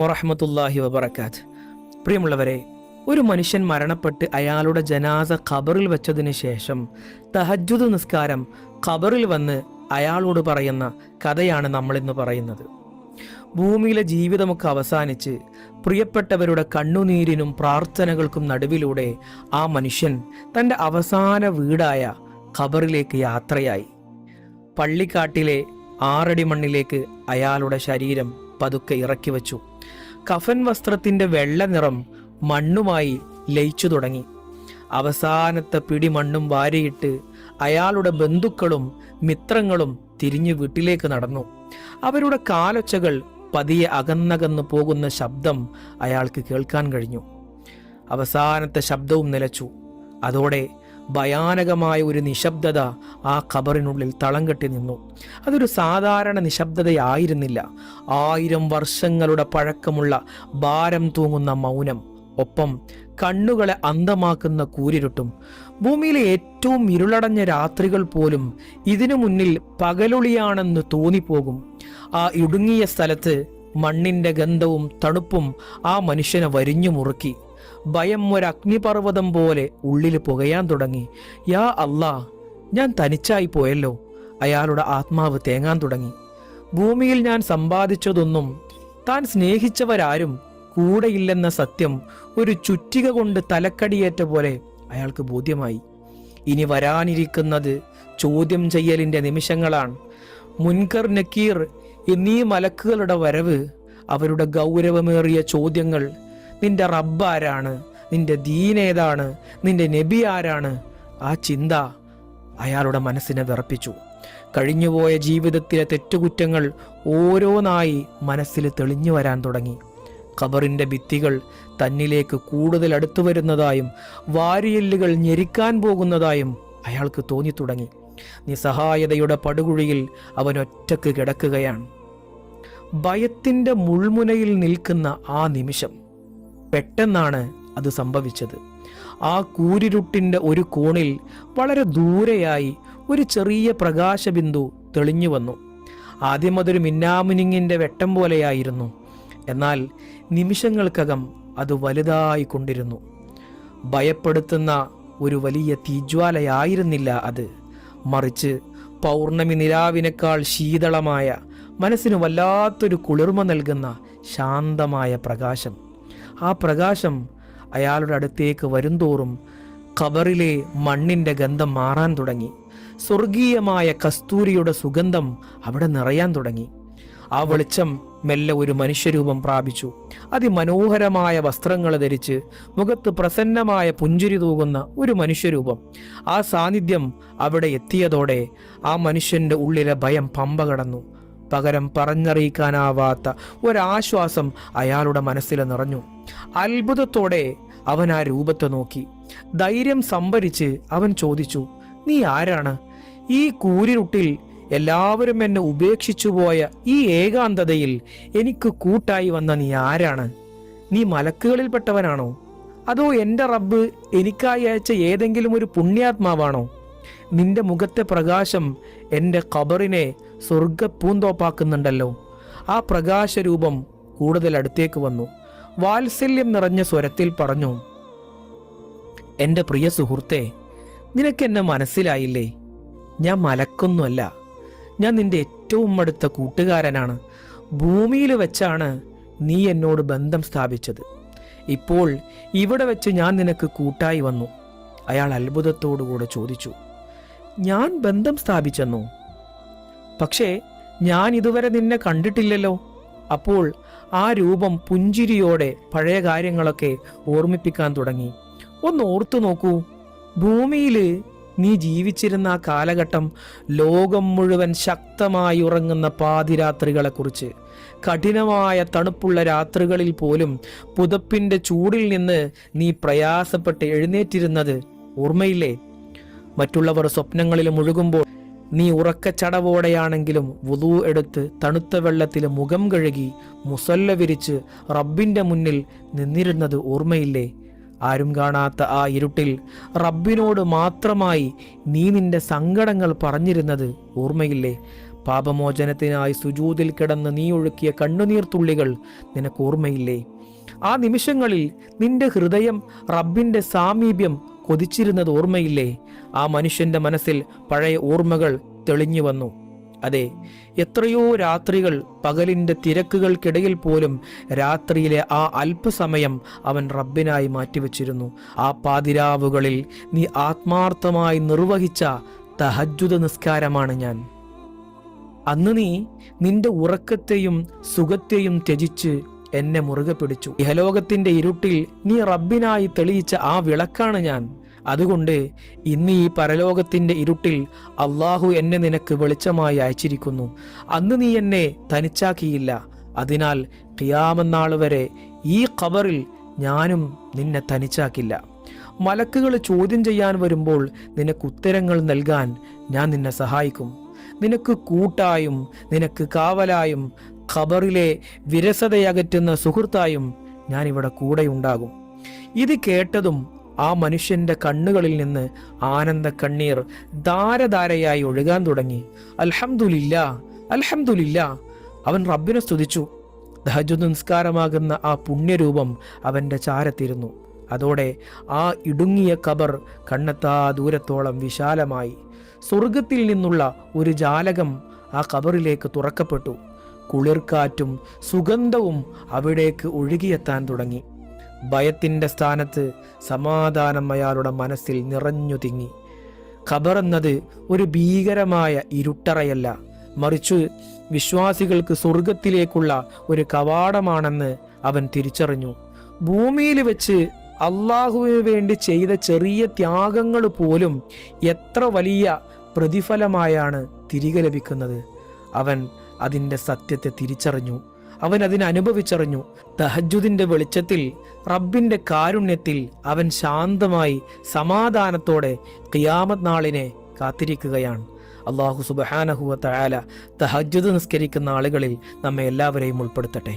വറഹ്മത്തുള്ളാഹി വബറകാത്ത്. പ്രിയമുള്ളവരെ, ഒരു മനുഷ്യൻ മരണപ്പെട്ട് അയാളുടെ ജനാസ ഖബറിൽ വെച്ചതിന് ശേഷം തഹജ്ജുദ് നിസ്കാരം ഖബറിൽ വന്ന് അയാളോട് പറയുന്ന കഥയാണ് നമ്മളിന്ന് പറയുന്നത്. ഭൂമിയിലെ ജീവിതമൊക്കെ അവസാനിച്ച് പ്രിയപ്പെട്ടവരുടെ കണ്ണുനീരിനും പ്രാർത്ഥനകൾക്കും നടുവിലൂടെ ആ മനുഷ്യൻ തൻ്റെ അവസാന വീടായ ഖബറിലേക്ക് യാത്രയായി. പള്ളിക്കാട്ടിലെ 6 അടി മണ്ണിലേക്ക് അയാളുടെ ശരീരം പതുക്കെ ഇറക്കി വച്ചു. കഫൻ വസ്ത്രത്തിന്റെ വെള്ള നിറം മണ്ണുമായി ലയിച്ചു തുടങ്ങി. അവസാനത്തെ പിടി മണ്ണും വാരിയിട്ട് അയാളുടെ ബന്ധുക്കളും മിത്രങ്ങളും തിരിഞ്ഞു വീട്ടിലേക്ക് നടന്നു. അവരുടെ കാലൊച്ചകൾ പതിയെ അകന്നകന്നു പോകുന്ന ശബ്ദം അയാൾക്ക് കേൾക്കാൻ കഴിഞ്ഞു. അവസാനത്തെ ശബ്ദവും നിലച്ചു. അതോടെ ഭയാനകമായ ഒരു നിശബ്ദത ആ ഖബറിനുള്ളിൽ തളം കെട്ടി നിന്നു. അതൊരു സാധാരണ നിശബ്ദതയായിരുന്നില്ല. 1000 വർഷങ്ങളുടെ പഴക്കമുള്ള ഭാരം തൂങ്ങുന്ന മൗനം, ഒപ്പം കണ്ണുകളെ അന്ധമാക്കുന്ന കൂരിരുട്ടും. ഭൂമിയിലെ ഏറ്റവും ഇരുളടഞ്ഞ രാത്രികൾ പോലും ഇതിനു മുന്നിൽ പകലൊളിയാണെന്ന് തോന്നിപ്പോകും. ആ ഇടുങ്ങിയ സ്ഥലത്ത് മണ്ണിന്റെ ഗന്ധവും തണുപ്പും ആ മനുഷ്യനെ വരിഞ്ഞു മുറുക്കി. ഭയം ഒരു അഗ്നിപർവ്വതം പോലെ ഉള്ളിൽ പുകയാൻ തുടങ്ങി. യാ അല്ലാ, ഞാൻ തനിച്ചായി പോയല്ലോ. അയാളുടെ ആത്മാവ് തേങ്ങാൻ തുടങ്ങി. ഭൂമിയിൽ ഞാൻ സമ്പാദിച്ചതൊന്നും താൻ സ്നേഹിച്ചവരാരും കൂടെയില്ലെന്ന സത്യം ഒരു ചുറ്റിക കൊണ്ട് തലക്കടിയേറ്റ പോലെ അയാൾക്ക് ബോധ്യമായി. ഇനി വരാനിരിക്കുന്നത് ചോദ്യം ചെയ്യലിന്റെ നിമിഷങ്ങളാണ്. മുൻകർ നക്കീർ എന്നീ മലക്കുകളുടെ വരവ്, അവരുടെ ഗൗരവമേറിയ ചോദ്യങ്ങൾ. നിന്റെ റബ്ബ് ആരാണ്? നിന്റെ ദീനേതാണ്? നിന്റെ നബി ആരാണ്? ആ ചിന്ത അയാളുടെ മനസ്സിനെ വിറപ്പിച്ചു. കഴിഞ്ഞുപോയ ജീവിതത്തിലെ തെറ്റുകുറ്റങ്ങൾ ഓരോന്നായി മനസ്സിൽ തെളിഞ്ഞു വരാൻ തുടങ്ങി. ഖബറിന്റെ ഭിത്തികൾ തന്നിലേക്ക് കൂടുതൽ അടുത്തു വരുന്നതായും വാരിയെല്ലുകൾ ഞെരിക്കാൻ പോകുന്നതായും അയാൾക്ക് തോന്നി തുടങ്ങി. നിസ്സഹായതയുടെ പടുകുഴിയിൽ അവൻ ഒറ്റക്ക് കിടക്കുകയാണ്. ഭയത്തിന്റെ മുൾമുനയിൽ നിൽക്കുന്ന ആ നിമിഷം പെട്ടെന്നാണ് അത് സംഭവിച്ചത്. ആ കൂരിരുട്ടിന്റെ ഒരു കോണിൽ വളരെ ദൂരെയായി ഒരു ചെറിയ പ്രകാശബിന്ദു തെളിഞ്ഞു വന്നു. ആദ്യം അതൊരു മിന്നാമിനിങ്ങിന്റെ വെട്ടം പോലെയായിരുന്നു. എന്നാൽ നിമിഷങ്ങൾക്കകം അത് വലുതായി കൊണ്ടിരുന്നു. ഭയപ്പെടുത്തുന്ന ഒരു വലിയ തീജ്വാലയായിരുന്നില്ല അത്. മറിച്ച് പൗർണമി നിലാവിനേക്കാൾ ശീതളമായ, മനസ്സിന് വല്ലാത്തൊരു കുളിർമ നൽകുന്ന ശാന്തമായ പ്രകാശം. ആ പ്രകാശം അയാളുടെ അടുത്തേക്ക് വരുംതോറും ഖബറിലെ മണ്ണിന്റെ ഗന്ധം മാറാൻ തുടങ്ങി. സ്വർഗീയമായ കസ്തൂരിയുടെ സുഗന്ധം അവിടെ നിറയാൻ തുടങ്ങി. ആ വെളിച്ചം മെല്ലെ ഒരു മനുഷ്യരൂപം പ്രാപിച്ചു. അതിമനോഹരമായ വസ്ത്രങ്ങൾ ധരിച്ച് മുഖത്ത് പ്രസന്നമായ പുഞ്ചിരി തൂകുന്ന ഒരു മനുഷ്യരൂപം. ആ സാന്നിധ്യം അവിടെ എത്തിയതോടെ ആ മനുഷ്യന്റെ ഉള്ളിലെ ഭയം പമ്പ കടന്നു. പകരം പറഞ്ഞറിയിക്കാനാവാത്ത ഒരാശ്വാസം അയാളുടെ മനസ്സിൽ നിറഞ്ഞു. അത്ഭുതത്തോടെ അവൻ ആ രൂപത്തെ നോക്കി. ധൈര്യം സംഭരിച്ച് അവൻ ചോദിച്ചു, നീ ആരാണ്? ഈ കൂരിരുട്ടിൽ എല്ലാവരും എന്നെ ഉപേക്ഷിച്ചുപോയ ഈ ഏകാന്തതയിൽ എനിക്ക് കൂട്ടായി വന്ന നീ ആരാണ്? നീ മലക്കുകളിൽപ്പെട്ടവനാണോ? അതോ എൻ്റെ റബ്ബ് എനിക്കായി അയച്ച ഏതെങ്കിലും ഒരു പുണ്യാത്മാവാണോ? നിന്റെ മുഖത്തെ പ്രകാശം എൻ്റെ ഖബറിനെ സ്വർഗപ്പൂന്തോപ്പാക്കുന്നുണ്ടല്ലോ. ആ പ്രകാശരൂപം കൂടുതൽ അടുത്തേക്ക് വന്നു. വാത്സല്യം നിറഞ്ഞ സ്വരത്തിൽ പറഞ്ഞു, എൻ്റെ പ്രിയ സുഹൃത്തെ, നിനക്കെന്നെ മനസ്സിലായില്ലേ? ഞാൻ മലക്കൊന്നുമല്ല. ഞാൻ നിന്റെ ഏറ്റവും അടുത്ത കൂട്ടുകാരനാണ്. ഭൂമിയിൽ വെച്ചാണ് നീ എന്നോട് ബന്ധം സ്ഥാപിച്ചത്. ഇപ്പോൾ ഇവിടെ വെച്ച് ഞാൻ നിനക്ക് കൂട്ടായി വന്നു. അയാൾ അത്ഭുതത്തോടുകൂടെ ചോദിച്ചു, ഞാൻ ബന്ധം സ്ഥാപിച്ചെന്നോ? പക്ഷേ ഞാൻ ഇതുവരെ നിന്നെ കണ്ടിട്ടില്ലല്ലോ. അപ്പോൾ ആ രൂപം പുഞ്ചിരിയോടെ പഴയ കാര്യങ്ങളൊക്കെ ഓർമ്മിപ്പിക്കാൻ തുടങ്ങി. ഒന്ന് ഓർത്തു നോക്കൂ, ഭൂമിയിൽ നീ ജീവിച്ചിരുന്ന ആ കാലഘട്ടം, ലോകം മുഴുവൻ ശക്തമായി ഉറങ്ങുന്ന പാതിരാത്രികളെക്കുറിച്ച്. കഠിനമായ തണുപ്പുള്ള രാത്രികളിൽ പോലും പുതപ്പിന്റെ ചൂടിൽ നിന്ന് നീ പ്രയാസപ്പെട്ട് എഴുന്നേറ്റിരുന്നത് ഓർമ്മയില്ലേ? മറ്റുള്ളവർ സ്വപ്നങ്ങളിൽ മുഴുകുമ്പോൾ നീ ഉറക്കച്ചടവോടെയാണെങ്കിലും വുളൂ എടുത്ത് തണുത്ത വെള്ളത്തിൽ മുഖം കഴുകി മുസല്ല വിരിച്ച് റബ്ബിന്റെ മുന്നിൽ നിന്നിരുന്നത് ഓർമ്മയില്ലേ? ആരും കാണാത്ത ആ ഇരുട്ടിൽ റബ്ബിനോട് മാത്രമായി നീ നിന്റെ സങ്കടങ്ങൾ പറഞ്ഞിരുന്നത് ഓർമ്മയില്ലേ? പാപമോചനത്തിനായി സുജൂദിൽ കിടന്ന് നീ ഒഴുക്കിയ കണ്ണുനീർ തുള്ളികൾ നിനക്ക് ഓർമ്മയില്ലേ? ആ നിമിഷങ്ങളിൽ നിന്റെ ഹൃദയം റബ്ബിന്റെ സാമീപ്യം കൊതിച്ചിരുന്നത് ഓർമ്മയില്ലേ? ആ മനുഷ്യന്റെ മനസ്സിൽ പഴയ ഓർമ്മകൾ തെളിഞ്ഞു വന്നു. അതെ, എത്രയോ രാത്രികൾ പകലിന്റെ തിരക്കുകൾക്കിടയിൽ പോലും രാത്രിയിലെ ആ അല്പസമയം അവൻ റബ്ബിനായി മാറ്റിവെച്ചിരുന്നു. ആ പാതിരാവുകളിൽ നീ ആത്മാർത്ഥമായി നിർവഹിച്ച തഹജ്ജുദ് നിസ്കാരമാണ് ഞാൻ. അന്ന് നീ നിന്റെ ഉറക്കത്തെയും സുഖത്തെയും ത്യജിച്ച് എന്നെ മുറുകെ പിടിച്ചു. ഇഹലോകത്തിന്റെ ഇരുട്ടിൽ നീ റബ്ബിനായി തെളിയിച്ച ആ വിളക്കാണ് ഞാൻ. അതുകൊണ്ട് ഇന്ന് ഈ പരലോകത്തിന്റെ ഇരുട്ടിൽ അള്ളാഹു എന്നെ നിനക്ക് വെളിച്ചമായി അയച്ചിരിക്കുന്നു. അന്ന് നീ എന്നെ തനിച്ചാക്കിയില്ല. അതിനാൽ ഖിയാമത്ത് നാൾ വരെ ഈ ഖബറിൽ ഞാനും നിന്നെ തനിച്ചാക്കില്ല. മലക്കുകൾ ചോദ്യം ചെയ്യാൻ വരുമ്പോൾ നിനക്ക് ഉത്തരങ്ങൾ നൽകാൻ ഞാൻ നിന്നെ സഹായിക്കും. നിനക്ക് കൂട്ടായും നിനക്ക് കാവലായും ഖബറിലെ വിരസതയകറ്റുന്ന സുഹൃത്തായും ഞാൻ ഇവിടെ കൂടെയുണ്ടാകും. ഇത് കേട്ടതും ആ മനുഷ്യന്റെ കണ്ണുകളിൽ നിന്ന് ആനന്ദ കണ്ണീർ ധാരധാരയായി ഒഴുകാൻ തുടങ്ങി. അൽഹംദുലില്ലാ, അൽഹംദുലില്ലാ. അവൻ റബ്ബിനെ സ്തുതിച്ചു. തഹജ്ജുദ് നിസ്കാരമാകുന്ന ആ പുണ്യരൂപം അവന്റെ ചാരത്തിരുന്നു. അതോടെ ആ ഇടുങ്ങിയ ഖബർ കണ്ണെത്താ ദൂരത്തോളം വിശാലമായി. സ്വർഗത്തിൽ നിന്നുള്ള ഒരു ജാലകം ആ ഖബറിലേക്ക് തുറക്കപ്പെട്ടു. കുളിർക്കാറ്റും സുഗന്ധവും അവിടേക്ക് ഒഴുകിയെത്താൻ തുടങ്ങി. ഭയത്തിന്റെ സ്ഥാനത്ത് സമാധാനം അയാളുടെ മനസ്സിൽ നിറഞ്ഞു തിങ്ങി. ഖബർ എന്നത് ഒരു ഭീകരമായ ഇരുട്ടറയല്ല, മറിച്ച് വിശ്വാസികൾക്ക് സ്വർഗത്തിലേക്കുള്ള ഒരു കവാടമാണെന്ന് അവൻ തിരിച്ചറിഞ്ഞു. ഭൂമിയിൽ വെച്ച് അള്ളാഹുവിന് വേണ്ടി ചെയ്ത ചെറിയ ത്യാഗങ്ങൾ പോലും എത്ര വലിയ പ്രതിഫലമായാണ് തിരികെ ലഭിക്കുന്നത്. അവൻ അതിൻ്റെ സത്യത്തെ തിരിച്ചറിഞ്ഞു. അവൻ അതിനനുഭവിച്ചറിഞ്ഞു. തഹജ്ജുദിന്റെ വെളിച്ചത്തിൽ റബ്ബിന്റെ കാരുണ്യത്തിൽ അവൻ ശാന്തമായി സമാധാനത്തോടെ ഖിയാമത്ത് നാളിനെ കാത്തിരിക്കുകയാണ്. അല്ലാഹു സുബ്ഹാനഹു വ തആല തഹജ്ജുദ് നിസ്കരിക്കുന്ന ആളുകളിൽ നമ്മെ എല്ലാവരെയും ഉൾപ്പെടുത്തട്ടെ.